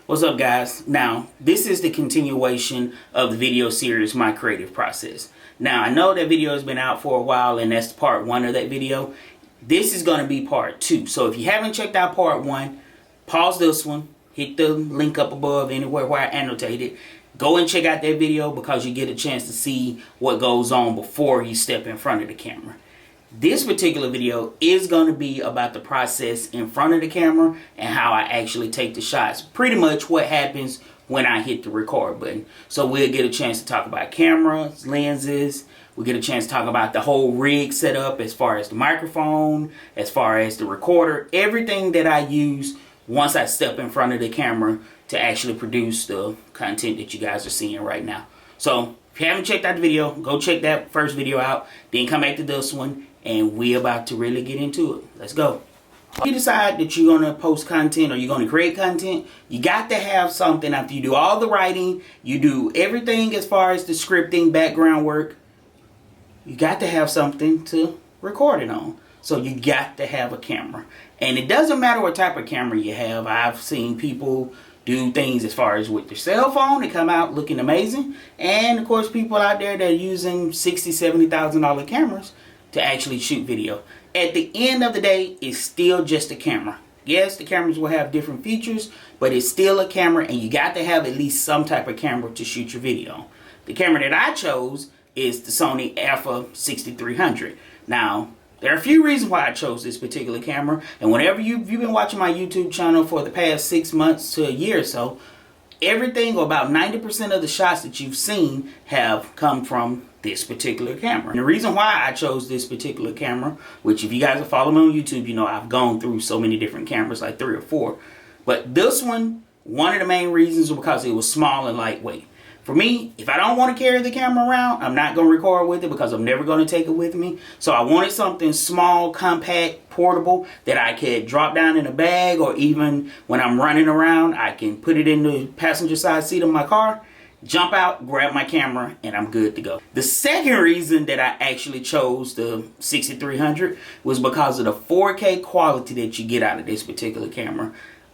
What's up, guys? Now, this is the continuation of the video series, My Creative Process. Now, I know that video has been out for a while, and that's part 1 of that video. This is going to be part 2. So if you haven't checked out part 1, pause this one, hit the link up above anywhere where I annotated. Go and check out that video because you get a chance to see what goes on before you step in front of the camera. This particular video is going to be about the process in front of the camera and how I actually take the shots. Pretty much what happens when I hit the record button. So we'll get a chance to talk about cameras, lenses. We'll get a chance to talk about the whole rig setup as far as the microphone, as far as the recorder, everything that I use once I step in front of the camera to actually produce the content that you guys are seeing right now. So if you haven't checked out the video, go check that first video out, then come back to this one, and we're about to really get into it. Let's go. If you decide that you're going to post content or you're going to create content, you got to have something. After you do all the writing, you do everything as far as the scripting, background work, you got to have something to record it on. So you got to have a camera. And it doesn't matter what type of camera you have. I've seen people do things as far as with their cell phone and come out looking amazing. And of course, people out there that are using $60,000, $70,000 cameras to actually shoot video. At the end of the day, it's still just a camera. Yes, the cameras will have different features, but it's still a camera, and you got to have at least some type of camera to shoot your video. The camera that I chose is the Sony Alpha 6300. Now, there are a few reasons why I chose this particular camera, and whenever you've been watching my YouTube channel for the past 6 months to a year or so, everything, or about 90% of the shots that you've seen, have come from this particular camera. And the reason why I chose this particular camera, which if you guys are following me on YouTube, you know I've gone through so many different cameras, like 3 or 4. But this one of the main reasons was because it was small and lightweight. For me, if I don't want to carry the camera around, I'm not going to record with it because I'm never going to take it with me. So I wanted something small, compact, portable that I could drop down in a bag, or even when I'm running around, I can put it in the passenger side seat of my car, jump out, grab my camera, and I'm good to go. The second reason that I actually chose the 6300 was because of the 4K quality that you get out of this particular camera.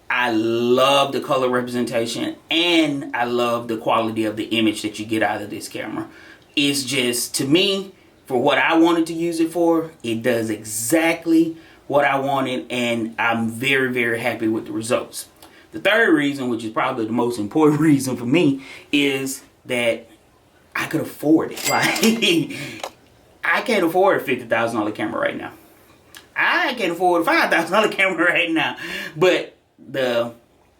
I love the color representation, and I love the quality of the image that you get out of this camera. It's just, to me, for what I wanted to use it for, it does exactly what I wanted, and I'm very, very happy with the results. The third reason, which is probably the most important reason for me, is that I could afford it. Like, I can't afford a $50,000 camera right now. I can't afford a $5,000 camera right now. But the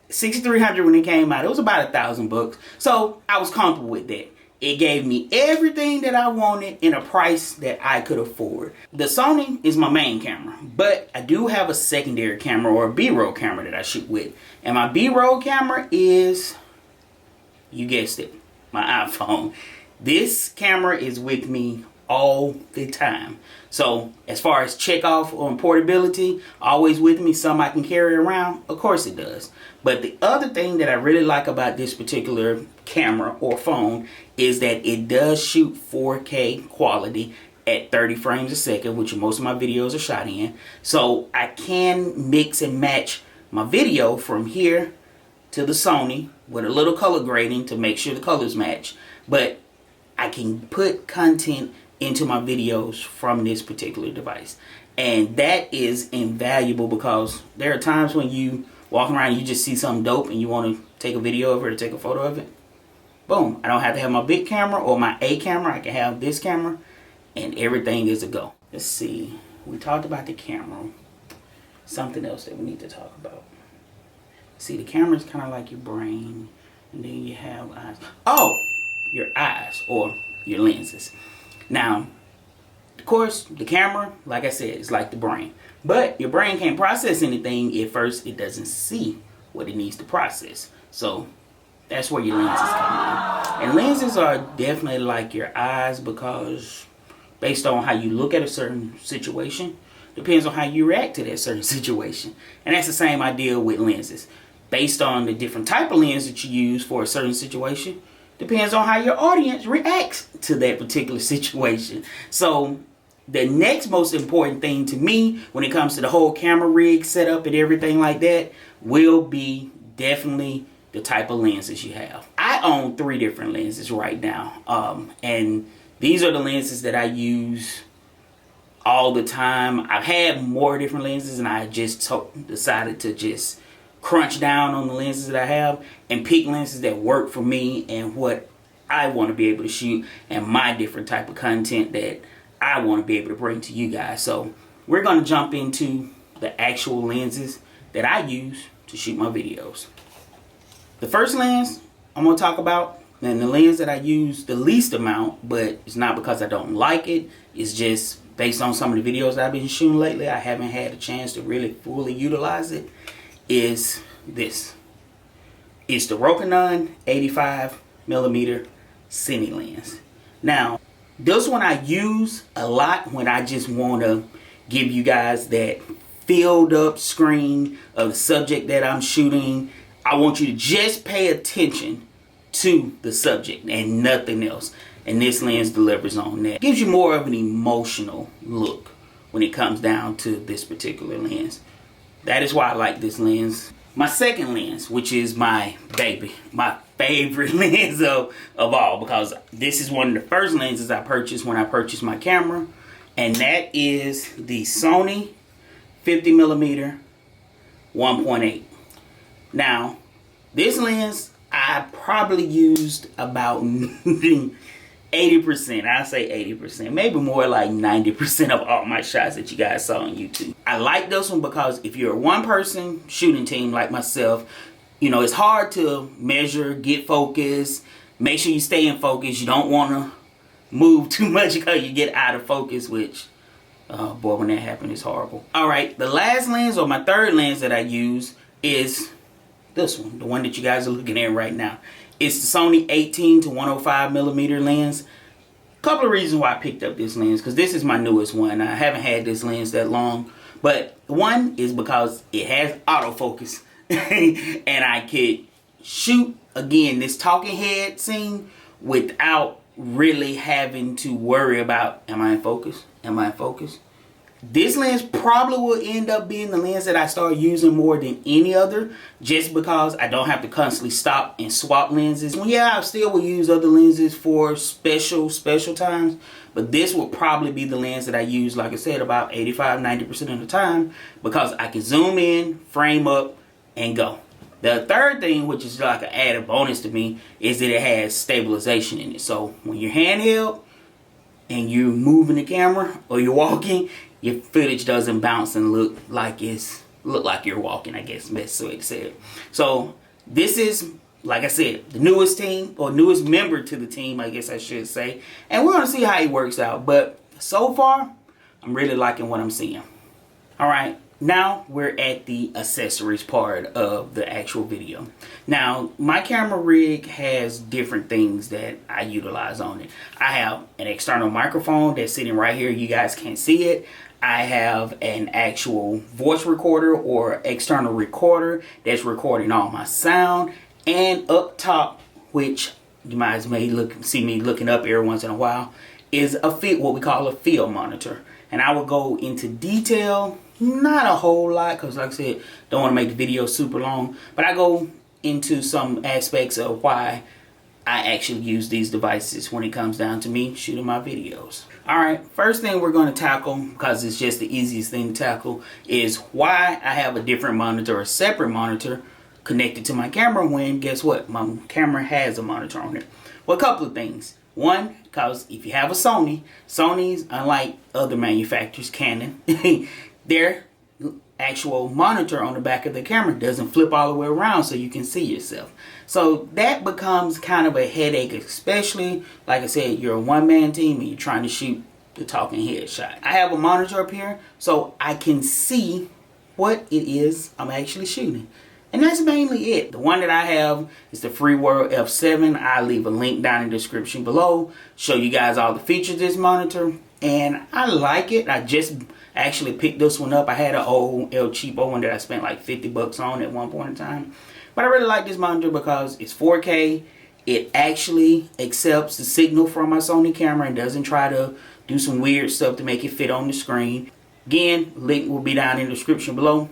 6300, when it came out, it was about $1,000. So I was comfortable with that. It gave me everything that I wanted in a price that I could afford. The Sony is my main camera, but I do have a secondary camera, or a B-roll camera, that I shoot with. And my B-roll camera is, you guessed it, my iPhone. This camera is with me all the time. So as far as check off on portability, always with me, some I can carry around, of course it does. But the other thing that I really like about this particular camera or phone is that it does shoot 4K quality at 30 frames a second, which most of my videos are shot in. So I can mix and match my video from here to the Sony with a little color grading to make sure the colors match. But I can put content into my videos from this particular device, and that is invaluable because there are times when you walk around and you just see something dope and you want to take a video of it or take a photo of it. Boom, I don't have to have my big camera or my A camera. I can have this camera and everything is a go. Let's see, we talked about the camera. Something else that we need to talk about. See, the camera is kind of like your brain, and then you have eyes. Oh, your eyes, or your lenses. Now, of course, the camera, like I said, is like the brain. But your brain can't process anything if first it doesn't see what it needs to process. So that's where your lenses come in. And lenses are definitely like your eyes, because based on how you look at a certain situation, depends on how you react to that certain situation. And that's the same idea with lenses. Based on the different type of lens that you use for a certain situation, depends on how your audience reacts to that particular situation. So the next most important thing to me when it comes to the whole camera rig setup and everything like that will be definitely the type of lenses you have. I own 3 different lenses right now, and these are the lenses that I use all the time. I've had more different lenses, and I just decided to just crunch down on the lenses that I have and pick lenses that work for me and what I want to be able to shoot and my different type of content that I want to be able to bring to you guys. So we're going to jump into the actual lenses that I use to shoot my videos. The first lens I'm going to talk about, and the lens that I use the least amount, but it's not because I don't like it, it's just based on some of the videos I've been shooting lately, I haven't had a chance to really fully utilize it, is this. It's the Rokinon 85mm Cine lens. Now, this one I use a lot when I just want to give you guys that filled up screen of the subject that I'm shooting. I want you to just pay attention to the subject and nothing else. And this lens delivers on that. It gives you more of an emotional look when it comes down to this particular lens. That is why I like this lens. My second lens, which is my baby, my favorite lens of all, because this is one of the first lenses I purchased when I purchased my camera, and that is the Sony 50mm 1.8. Now, this lens I probably used about 80%, I say 80%, maybe more like 90% of all my shots that you guys saw on YouTube. I like this one because if you're a one-person shooting team like myself, you know, it's hard to measure, get focused, make sure you stay in focus. You don't want to move too much because you get out of focus, which, boy, when that happens, it's horrible. All right, the last lens, or my third lens that I use, is this one, the one that you guys are looking at right now. It's the Sony 18 to 105mm lens. A couple of reasons why I picked up this lens, because this is my newest one. I haven't had this lens that long, but one is because it has autofocus and I could shoot, again, this talking head scene without really having to worry about, am I in focus? Am I in focus? This lens probably will end up being the lens that I start using more than any other, just because I don't have to constantly stop and swap lenses. Well, yeah, I still will use other lenses for special times, but this will probably be the lens that I use, like I said, about 85-90% of the time, because I can zoom in, frame up, and go. The third thing, which is like an added bonus to me, is that it has stabilization in it. So when you're handheld and you're moving the camera or you're walking, your footage doesn't bounce and look like you're walking, I guess best way to say it. So this is, like I said, the newest team, or newest member to the team, I guess I should say. And we're gonna see how it works out. But so far, I'm really liking what I'm seeing. All right, now we're at the accessories part of the actual video. Now, my camera rig has different things that I utilize on it. I have an external microphone that's sitting right here. You guys can't see it. I have an actual voice recorder or external recorder that's recording all my sound. And up top, which you might see me looking up every once in a while, is what we call a field monitor. And I will go into detail, not a whole lot, because like I said, don't want to make the video super long, but I go into some aspects of why I actually use these devices when it comes down to me shooting my videos. Alright, first thing we're going to tackle, because it's just the easiest thing to tackle, is why I have a different monitor, a separate monitor, connected to my camera when, guess what, my camera has a monitor on it. Well, a couple of things. One, because if you have a Sony's, unlike other manufacturers, Canon, their actual monitor on the back of the camera doesn't flip all the way around so you can see yourself. So that becomes kind of a headache, especially, like I said, you're a one-man team and you're trying to shoot the talking head shot. I have a monitor up here so I can see what it is I'm actually shooting. And that's mainly it. The one that I have is the Freeworld F7. I'll leave a link down in the description below. Show you guys all the features of this monitor. And I like it. I just actually picked this one up. I had an old El Cheapo one that I spent like 50 bucks on at one point in time. But I really like this monitor because it's 4K. It actually accepts the signal from my Sony camera and doesn't try to do some weird stuff to make it fit on the screen. Again, link will be down in the description below.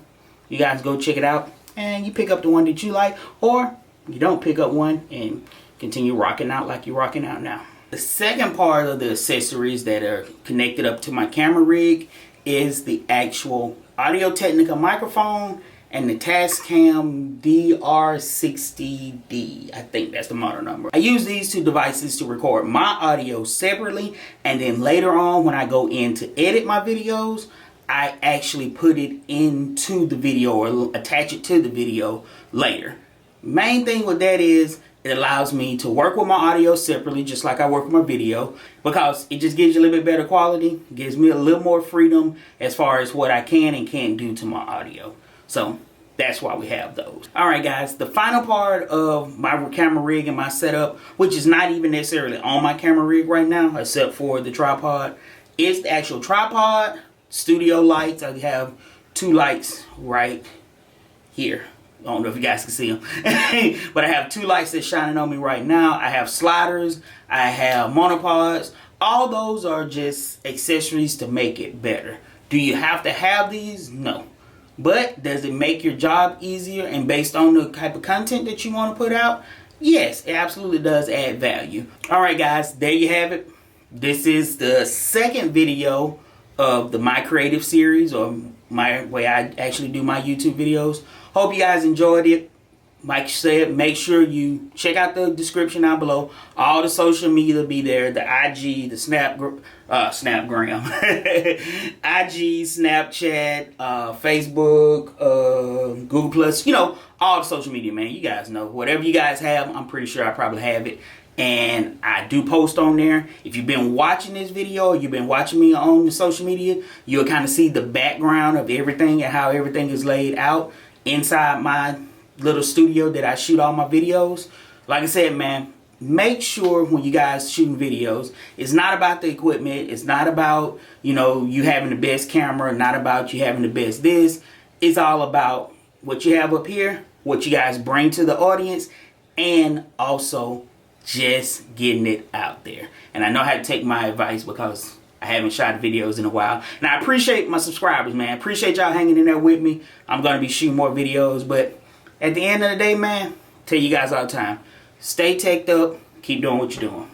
You guys go check it out and you pick up the one that you like, or you don't pick up one and continue rocking out like you're rocking out now. The second part of the accessories that are connected up to my camera rig is the actual Audio-Technica microphone and the Tascam DR60D. I think that's the model number. I use these two devices to record my audio separately, and then later on when I go in to edit my videos, I actually put it into the video or attach it to the video later. Main thing with that is it allows me to work with my audio separately, just like I work with my video, because it just gives you a little bit better quality, gives me a little more freedom as far as what I can and can't do to my audio. So that's why we have those. Alright guys, the final part of my camera rig and my setup, which is not even necessarily on my camera rig right now, except for the tripod, is the actual tripod, studio lights. I have two lights right here. I don't know if you guys can see them. But I have two lights that's shining on me right now. I have sliders. I have monopods. All those are just accessories to make it better. Do you have to have these? No. But does it make your job easier and based on the type of content that you want to put out? Yes, it absolutely does add value. Alright guys, there you have it. This is the second video of the My Creative series, or my way I actually do my YouTube videos. Hope you guys enjoyed it. Like I said, make sure you check out the description down below. All the social media will be there. The IG, the Snapgram, IG, Snapchat, Facebook, Google Plus. You know, all the social media, man. You guys know. Whatever you guys have, I'm pretty sure I probably have it. And I do post on there. If you've been watching this video, or you've been watching me on the social media, you'll kind of see the background of everything and how everything is laid out inside my little studio that I shoot all my videos. Like I said, man, make sure when you guys shooting videos, it's not about the equipment. It's not about, you know, you having the best camera, not about you having the best this. It's all about what you have up here, what you guys bring to the audience, and also just getting it out there. And I know how to take my advice because I haven't shot videos in a while. And I appreciate my subscribers, man. Appreciate y'all hanging in there with me. I'm going to be shooting more videos. But at the end of the day, man, tell you guys all the time, stay teched up. Keep doing what you're doing.